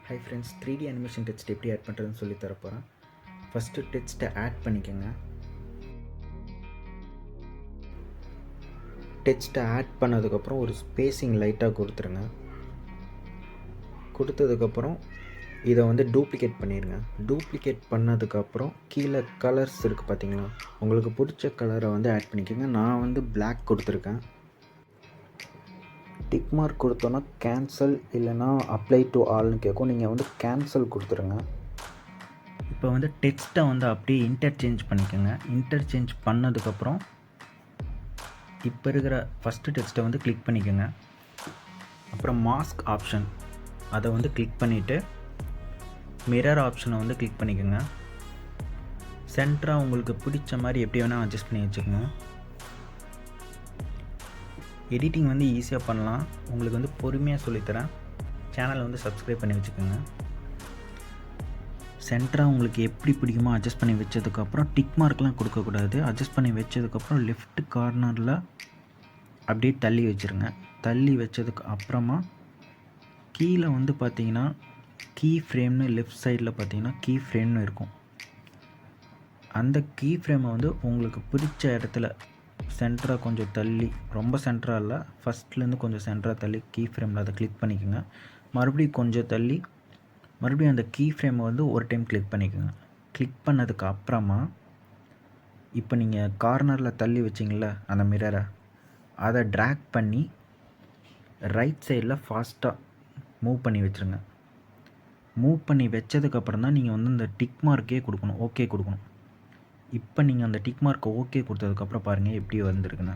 Hi friends, 3D animation text எப்படி add பண்ணுறதுன்னு சொல்லி தரப்போகிறேன். ஃபஸ்ட்டு டெக்ஸ்ட்டை ஆட் பண்ணிக்கோங்க. டெக்ஸ்ட்டை ஆட் பண்ணதுக்கப்புறம் ஒரு ஸ்பேஸிங் லைட்டாக கொடுத்துருங்க. கொடுத்ததுக்கப்புறம் இதை டூப்ளிகேட் பண்ணிடுங்க. டூப்ளிகேட் பண்ணதுக்கப்புறம் கீழே கலர்ஸ் இருக்குது பார்த்தீங்களா, உங்களுக்கு பிடிச்ச கலரை ஆட் பண்ணிக்கோங்க. நான் பிளாக் கொடுத்துருக்கேன். டிக் மார்க் கொடுத்தோன்னா கேன்சல் இல்லைனா அப்ளை டு ஆல்னு கேட்கும். நீங்கள் கேன்சல் கொடுத்துருங்க. இப்போ டெக்ஸ்ட்டை அப்படியே இன்டர்சேஞ்ச் பண்ணிக்கோங்க. இன்டர்சேஞ்ச் பண்ணதுக்கப்புறம் இப்போ இருக்கிற ஃபஸ்ட்டு டெக்ஸ்ட்டை கிளிக் பண்ணிக்கோங்க. அப்புறம் மாஸ்க் ஆப்ஷன் அதை கிளிக் பண்ணிவிட்டு மிரர் ஆப்ஷனை கிளிக் பண்ணிக்கோங்க. சென்டராக உங்களுக்கு பிடிச்ச மாதிரி எப்படி வேணால் அட்ஜஸ்ட் பண்ணி வச்சுக்கோங்க. எடிட்டிங் ஈஸியாக பண்ணலாம். உங்களுக்கு பொறுமையாக சொல்லித்தரேன். சேனலை சப்ஸ்கிரைப் பண்ணி வச்சுக்கோங்க. சென்டராக உங்களுக்கு எப்படி பிடிக்குமோ அட்ஜஸ்ட் பண்ணி வச்சதுக்கப்புறம் டிக் மார்க்லாம் கொடுக்கக்கூடாது. அட்ஜஸ்ட் பண்ணி வச்சதுக்கப்புறம் லெஃப்ட் கார்னரில் அப்படியே தள்ளி வச்சுருங்க. தள்ளி வச்சதுக்கு அப்புறமா கீழே பார்த்தீங்கன்னா கீ ஃப்ரேம்னு லெஃப்ட் சைடில் பார்த்தீங்கன்னா கீ ஃப்ரேம்னு இருக்கும். அந்த கீ ஃப்ரேமை உங்களுக்கு பிடிச்ச இடத்துல சென்டராக கொஞ்சம் தள்ளி, ரொம்ப சென்டராக இல்லை, ஃபஸ்ட்லேருந்து கொஞ்சம் சென்டராக தள்ளி கீ ஃப்ரேமில் அதை கிளிக் பண்ணிக்கோங்க. மறுபடியும் கொஞ்சம் தள்ளி மறுபடியும் அந்த கீ ஃப்ரேமை ஒரு டைம் கிளிக் பண்ணிக்கோங்க. கிளிக் பண்ணதுக்கு அப்புறமா இப்போ நீங்கள் கார்னரில் தள்ளி வச்சிங்கள அந்த மிரரை, அதை ட்ராக் பண்ணி ரைட் சைடில் ஃபாஸ்ட்டாக மூவ் பண்ணி வச்சுருங்க. மூவ் பண்ணி வச்சதுக்கப்புறம் தான் நீங்கள் இந்த டிக் மார்க்கே கொடுக்கணும், ஓகே கொடுக்கணும். இப்போ நீங்கள் அந்த டிக் மார்க்கை ஓகே கொடுத்ததுக்கப்புறம் பாருங்கள் எப்படி வந்திருக்குன்னு.